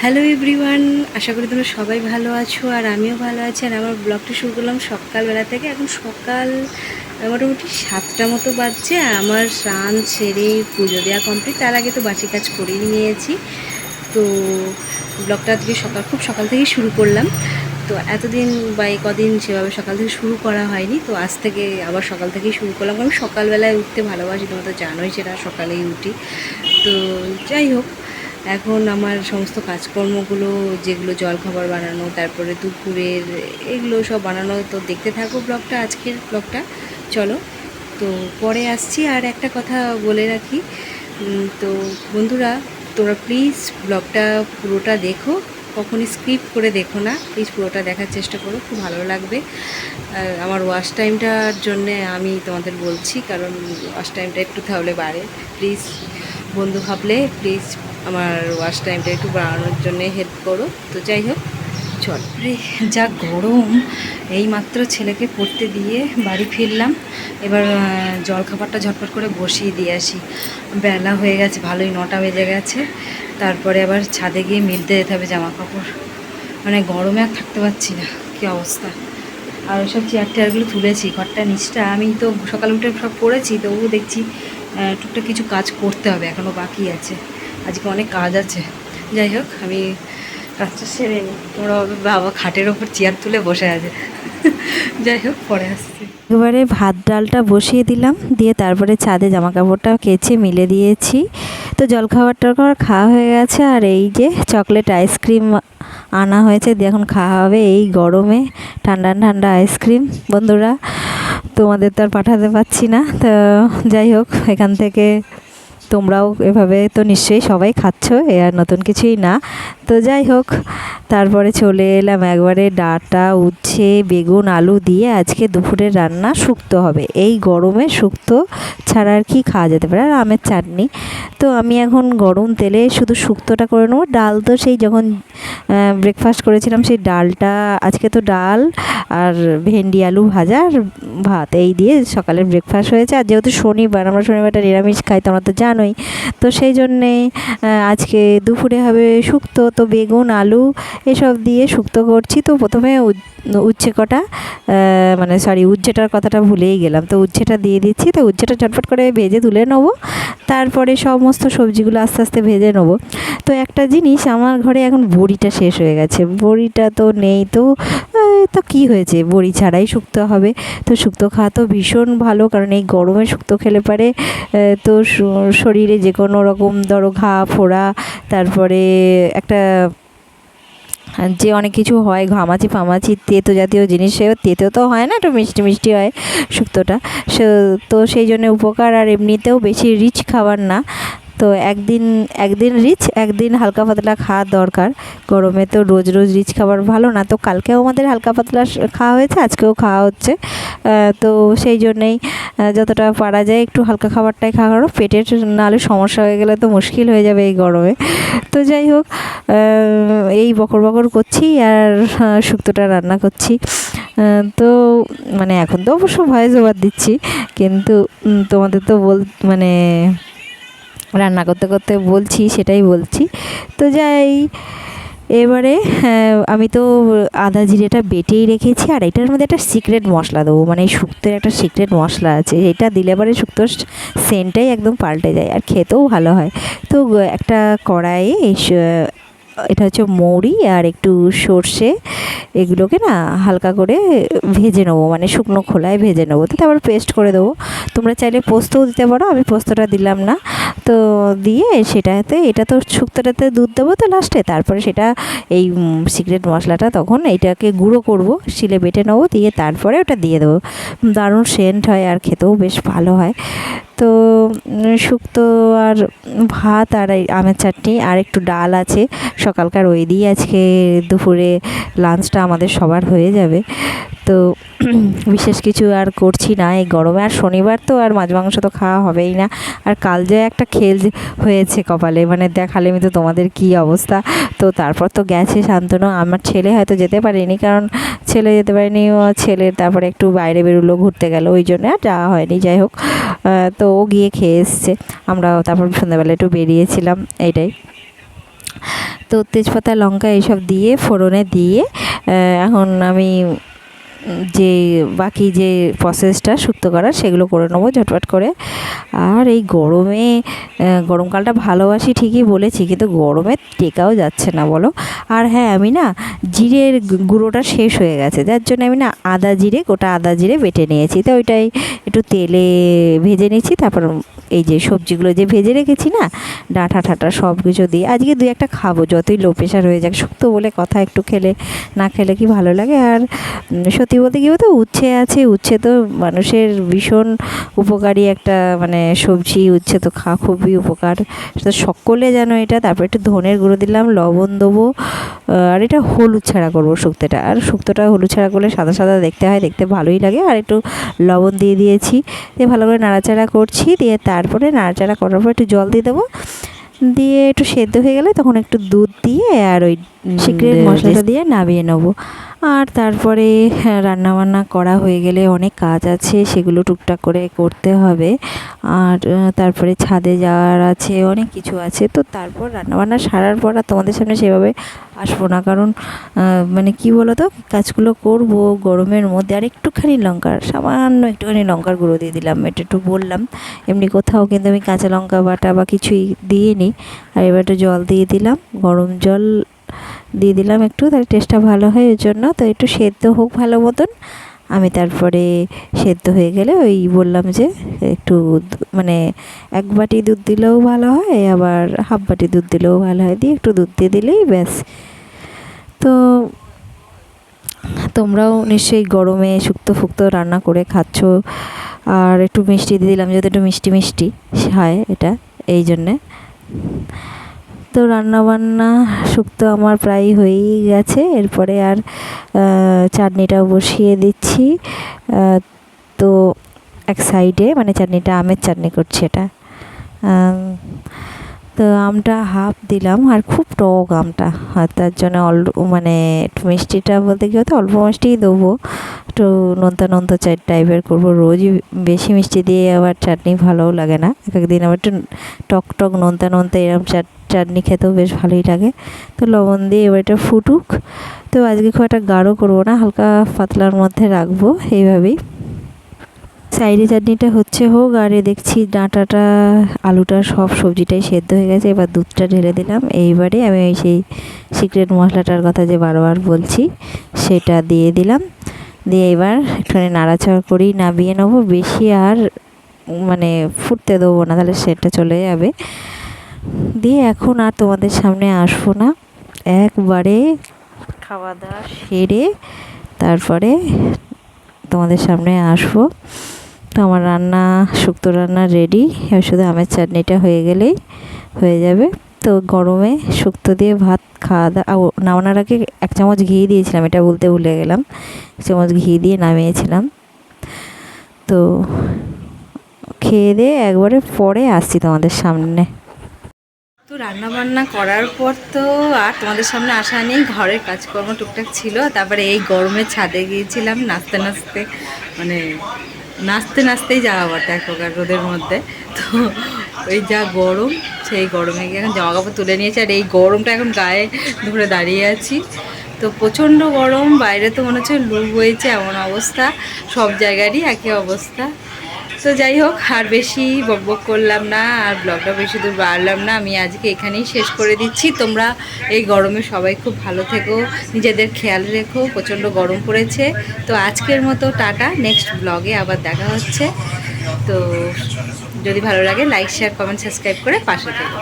Hello everyone, আশা করি তোমরা সবাই ভালো আছো আর আমিও ভালো আছি। আর আমার ব্লগটা শুরু করলাম সকালবেলা থেকে। এখন সকাল মোটামুটি 7টা মতো বাজছে। আমার স্নান সেরে পুজো দেওয়া কমপ্লিট। তার আগে তো বাসি কাজ করেই নিয়েছি। তো ব্লগটা আজকে খুব সকাল থেকেই শুরু করলাম। তো এতদিন বা এই কদিন সেভাবে সকাল থেকে শুরু করা হয়নি। তো আজ থেকে আবার সকাল থেকেই শুরু করলাম, কারণ সকালবেলায় উঠতে ভালোবাসি, তোমরা তো জানোই সেটা, সকালেই উঠি। তো যাই হোক, এখন আমার সমস্ত কাজকর্মগুলো, যেগুলো জলখাবার বানানো, তারপরে দুপুরের এগুলো সব বানানো, তো দেখতে থাকো ব্লগটা, আজকের ব্লগটা। চলো, তো পরে আসছি। আর একটা কথা বলে রাখি, তো বন্ধুরা, তোমরা প্লিজ ব্লগটা পুরোটা দেখো, কখনই স্কিপ করে দেখো না, প্লিজ পুরোটা দেখার চেষ্টা করো, খুব ভালো লাগবে। আর আমার ওয়াশ টাইমটার জন্যে আমি তোমাদের বলছি, কারণ ওয়াশ টাইমটা একটু তাহলে বাড়ে। প্লিজ বন্ধু ভাবলে প্লিজ আমার ওয়াশ টাইমটা একটু বাড়ানোর জন্যে হেল্প করো। তো যাই হোক, চল রে, যা গরম! এই মাত্র ছেলেকে পড়তে দিয়ে বাড়ি ফিরলাম। এবার জলখাবারটা ঝটপট করে বসিয়ে দিয়ে আসি। বেলা হয়ে গেছে ভালোই, 9টা বেজে গেছে। তারপরে আবার ছাদে গিয়ে মিলতে যেতে হবে জামা কাপড়। মানে গরমে আর থাকতে পারছি না, কী অবস্থা! আর ওইসব চেয়ার টেয়ারগুলো তুলেছি, ঘরটা নিচটা আমি তো সকালে উঠে সব পড়েছি, তবুও দেখছি টুকটাক কিছু কাজ করতে হবে, এখনও বাকি আছে, আজকে অনেক কাজ আছে। যাই হোক, আমি কাজটা সেরে নিই। তোমরা বাবা খাটের ওপর চেয়ার তুলে বসে আছে। যাই হোক, পরে আসছি। এবারে ভাত ডালটা বসিয়ে দিলাম, দিয়ে তারপরে ছাদে জামা কাপড়টা কেচে মিলে দিয়েছি। তো জলখাবারটা খাওয়া হয়ে গেছে। আর এই যে চকলেট আইসক্রিম আনা হয়েছে, দিয়ে এখন খাওয়া হবে এই গরমে ঠান্ডা ঠান্ডা আইসক্রিম। বন্ধুরা, তোমাদের তো আর পাঠাতে পারছি না। তো যাই হোক, এখান থেকে তোমরাও এভাবে তো নিশ্চয়ই সবাই খাচ্ছ, এ আর নতুন কিছুই না। তো যাই হোক, তারপরে চলে এলাম একবারে ডাঁটা, উচ্ছে, বেগুন, আলু দিয়ে আজকে দুপুরের রান্না শুক্তো হবে। এই গরমে শুক্তো ছাড়া আর কি খাওয়া যেতে পারে। আর আমের চাটনি। তো আমি এখন গরম তেলে শুধু শুক্তোটা করে নেবো। ডাল তো সেই যখন ব্রেকফাস্ট করেছিলাম সেই ডালটা, আজকে তো ডাল আর ভেন্ডি আলু ভাজা আর ভাত, এই দিয়ে সকালের ব্রেকফাস্ট হয়েছে। আর যেহেতু শনিবার, আমরা শনিবারটা নিরামিষ খাই, তোমরা তো জানোই। তো সেই জন্যে আজকে দুপুরে হবে শুক্তো। তো বেগুন আলু এসব দিয়ে শুক্তো করছি। তো প্রথমে উচ্ছে কটা, উচ্ছেটার কথাটা ভুলেই গেলাম। তো উচ্ছেটা দিয়ে দিচ্ছি। তো উচ্ছেটা ঝটপট করে ভেজে তুলে নেবো, তারপরে সমস্ত সবজিগুলো আস্তে আস্তে ভেজে নেবো। তো একটা জিনিস, আমার ঘরে এখন বড়িটা শেষ হয়ে গেছে, বড়িটা তো নেই। তো তো কী হয়েছে, বড়ি ছাড়াই শুক্তো হবে। তো শুক্তো খাওয়া তো ভীষণ ভালো, কারণ এই গরমে শুক্তো খেলে পারে তো শরীরে যে কোনো রকম ধরো ঘা ফোড়া, তারপরে একটা যে অনেক কিছু হয়, ঘামাচি ফামাচি, তেতো জাতীয় জিনিস, সেও তেতো তো হয় না, একটু মিষ্টি মিষ্টি হয় শুক্তোটা। তো সেই জন্য উপকার। আর এমনিতেও বেশি রিচ খাবার না। তো একদিন একদিন রিচ, একদিন হালকা পাতলা খাওয়ার দরকার। গরমে তো রোজ রোজ রিচ খাবার ভালো না। তো কালকেও আমাদের হালকা পাতলা খাওয়া হয়েছে, আজকেও খাওয়া হচ্ছে। তো সেই জন্যেই যতটা পারা যায় একটু হালকা খাবারটাই খাওয়া, পেটের নাহলে সমস্যা হয়ে গেলে তো মুশকিল হয়ে যাবে এই গরমে। তো যাই হোক, এই বকর বকর করছি আর শুক্তোটা রান্না করছি। তো মানে এখন তো অবশ্য ভয়েস ওভার দিচ্ছি, কিন্তু তোমাদের তো মানে রান্না করতে করতে বলছি, সেটাই বলছি। তো যাই, এবারে আমি তো আদা জিরেটা বেটেই রেখেছি। আর এটার মধ্যে একটা সিক্রেট মশলা দেবো, মানে এই শুক্তোর একটা সিক্রেট মশলা আছে, এটা দিলে পরে শুক্তোর সেন্টটাই একদম পাল্টে যায় আর খেতেও ভালো হয়। তো একটা কড়াইয়ে এটা হচ্ছে মৌরি আর একটু সর্ষে, এগুলোকে না হালকা করে ভেজে নেবো, মানে শুকনো খোলায় ভেজে নেবো। তো তারপর পেস্ট করে দেবো। তোমরা চাইলে পোস্তও দিতে পারো, আমি পোস্তটা দিলাম না। তো দিয়ে সেটাতে, এটা তো শুক্তোটাতে দুধ দেবো তো লাস্টে, তারপরে সেটা এই সিক্রেট মশলাটা তখন এইটাকে গুঁড়ো করব, শিলে বেটে নেবো, দিয়ে তারপরে ওটা দিয়ে দেবো। দারুণ সেন্ট হয় আর খেতেও বেশ ভালো হয়। তো শুক্তো আর ভাত আর এই আমের চাটনি আর একটু ডাল আছে সকালকার, ওই দিয়ে আজকে দুপুরে লাঞ্চটা আমাদের সবার হয়ে যাবে। তো বিশেষ কিছু আর করছি না এই গরমে। আর শনিবার তো আর মাছ মাংস তো খাওয়া হবেই না। আর কাল যে একটা খেল হয়েছে কপালে, মানে দেখালে আমি তো তোমাদের কী অবস্থা। তো তারপর তো গেছে শান্তনু, আমার ছেলে হয়তো যেতে পারেনি, কারণ ছেলে যেতে পারেনি, ও ছেলের তারপরে একটু বাইরে বেরোলো, ঘুরতে গেল, ওই জন্য আর যাওয়া হয়নি। যাই হোক, তো ও গিয়ে খেয়ে এসছে, আমরাও তারপর সন্ধ্যাবেলা একটু বেরিয়েছিলাম, এইটাই। তো তেজপাতা লঙ্কা এইসব দিয়ে ফোড়নে দিয়ে এখন আমি যে বাকি যে প্রসেসটা শুক্তো করার সেগুলো করে নেবো ঝটপট করে। আর এই গরমে গরমকালটা ভালোবাসি ঠিকই বলেছি, কিন্তু গরমে টেকাও যাচ্ছে না বলো। আর হ্যাঁ, আমি না জিরের গুঁড়োটা শেষ হয়ে গেছে, যার জন্য আমি না গোটা আদা জিরে বেটে নিয়েছি। তো ওইটাই একটু তেলে ভেজে নিয়েছি। তারপর এই যে সবজিগুলো যে ভেজে রেখেছি না, ডাঁটা ঠাটা সব কিছু দিয়ে আজকে 2-1টা খাবো, যতই লো প্রেশার হয়ে যাক। শুক্তো বলে কথা, একটু খেলে না খেলে কি ভালো লাগে। আর সত্যি বলতে কি বলতো, উচ্ছে আছে, উচ্ছে তো মানুষের ভীষণ উপকারী একটা মানে সবজি। উচ্ছে তো খুবই উপকার, তো সকলে জানো এটা। তারপর একটু ধনের গুঁড়ো দিলাম, লবণ দেবো, আর এটা হলুদ ছাড়া করবো শুক্তোটা। আর শুক্তোটা হলুদ ছাড়া করলে সাদা সাদা দেখতে হয়, দেখতে ভালোই লাগে। আর একটু লবণ দিয়ে দিয়েছি, দিয়ে ভালো করে নাড়াচাড়া করছি। দিয়ে তারপরে নাড়াচাড়া করার পর একটু জল দিয়ে দেবো, দিয়ে একটু সেদ্ধ হয়ে গেলে তখন একটু দুধ দিয়ে আর ওই সিক্রেট মশলাটা দিয়ে নামিয়ে নেবো। আর তারপরে রান্নাবান্না করা হয়ে গেলে অনেক কাজ আছে, সেগুলো টুকটাক করে করতে হবে। আর তারপরে ছাদে যাওয়ার আছে, অনেক কিছু আছে। তো তারপর রান্নাবান্না সারার পর আর তোমাদের সামনে সেভাবে আসবো না, কারণ মানে কি বলো তো, কাজগুলো করবো গরমের মধ্যে। আর একটুখানি সামান্য একটুখানি লঙ্কার গুঁড়ো দিয়ে দিলাম, এটা একটু বললাম। এমনি কোথাও কিন্তু আমি কাঁচা লঙ্কা বাটা বা কিছুই দিইনি। আর এবার একটু জল দিয়ে দিলাম, গরম জল দিয়ে দিলাম একটু, তাহলে টেস্টটা ভালো হয় ওই জন্য। তো একটু সেদ্ধ হোক ভালো মতন। আমি তারপরে সেদ্ধ হয়ে গেলে ওই বললাম যে একটু মানে 1 বাটি দুধ দিলেও ভালো হয়, আবার 1/2 বাটি দুধ দিলেও ভালো হয়, দিয়ে একটু দুধ দিয়ে দিলেই ব্যাস। তো তোমরাও নিশ্চয়ই গরমে শুক্তো ফুক্তো রান্না করে খাচ্ছ। আর একটু মিষ্টি দিয়ে দিলাম, যাতে একটু মিষ্টি মিষ্টি হয় এটা, এই জন্যে। তো রান্নাবান্না শুক্তো আমার প্রায় হয়েই গেছে। এরপরে আর চাটনিটাও বসিয়ে দিচ্ছি। তো এক সাইডে মানে চাটনিটা আমের চাটনি করছি এটা। তো আমটা হাফ দিলাম, আর খুব টক আমটা, আর তার জন্য মানে একটু মিষ্টিটা বলতে কি হতো, অল্প মিষ্টিই দেবো, একটু নোনতা নোনতা টাইপের করবো। রোজই বেশি মিষ্টি দিয়ে আবার চাটনি ভালোও লাগে না, এক একদিন আবার একটু টক টক নোনতা নোনতা এরকম চাটনি খেতেও বেশ ভালোই লাগে। তো লবণ দিয়ে এবার এটা ফুটুক। তো আজকে খুব একটা গাঢ় করবো না, হালকা পাতলার মধ্যে রাখবো এইভাবেই। সাইডে চাটনিটা হোক, আর দেখছি ডাঁটাটা আলুটা সব সবজিটাই সেদ্ধ হয়ে গেছে। এবার দুধটা ঢেলে দিলাম। এইবারে আমি ওই সেই সিক্রেট মশলাটার কথা যে বারবার বলছি সেটা দিয়ে দিলাম। দিয়ে এবার একটুখানি নাড়াচাড়া করেই নামিয়ে নেবো, বেশি আর মানে ফুটতে দেবো না, তাহলে সেটা চলে যাবে। দিয়ে এখন আর তোমাদের সামনে আসবো না, একবারে খাওয়া দাওয়া সেরে তারপরে তোমাদের সামনে আসবো। তো আমার শুক্তো রান্না রেডি, এবার শুধু আমের চাটনিটা হয়ে গেলেই হয়ে যাবে। তো গরমে শুক্তো দিয়ে ভাত খাওয়া দাওয়া, নামানোর আগে 1 চামচ ঘি দিয়েছিলাম, এটা বলতে ভুলে গেলাম, 1 চামচ ঘি দিয়ে নামিয়েছিলাম। তো খেয়ে দিয়ে একবারে পরে আসছি তোমাদের সামনে। তো রান্নাবান্না করার পর তো আর তোমাদের সামনে আসা নেই, ঘরের কাজকর্ম টুকটাক ছিল। তারপরে এই গরমে ছাদে গিয়েছিলাম নাচতে নাচতেই যাওয়া বটে এক প্রকার রোদের মধ্যে। তো ওই যা গরম, সেই গরমে গিয়ে এখন জামা কাপড় তুলে নিয়েছি। আর এই গরমটা এখন গায়ে ধরে দাঁড়িয়ে আছি। তো প্রচণ্ড গরম, বাইরে তো মনে হচ্ছে লু বইছে, এমন অবস্থা, সব জায়গারই একই অবস্থা। তো যাই হোক, আর বেশি বকবক করলাম না, আর ব্লগটা বেশি দূর বাড়লাম না, আমি আজকে এখানেই শেষ করে দিচ্ছি। তোমরা এই গরমে সবাই খুব ভালো থেকো, নিজেদের খেয়াল রেখো, প্রচণ্ড গরম পড়েছে। তো আজকের মতো টাটা, নেক্সট ব্লগে আবার দেখা হচ্ছে। তো যদি ভালো লাগে লাইক শেয়ার কমেন্ট সাবস্ক্রাইব করে পাশে থেকো।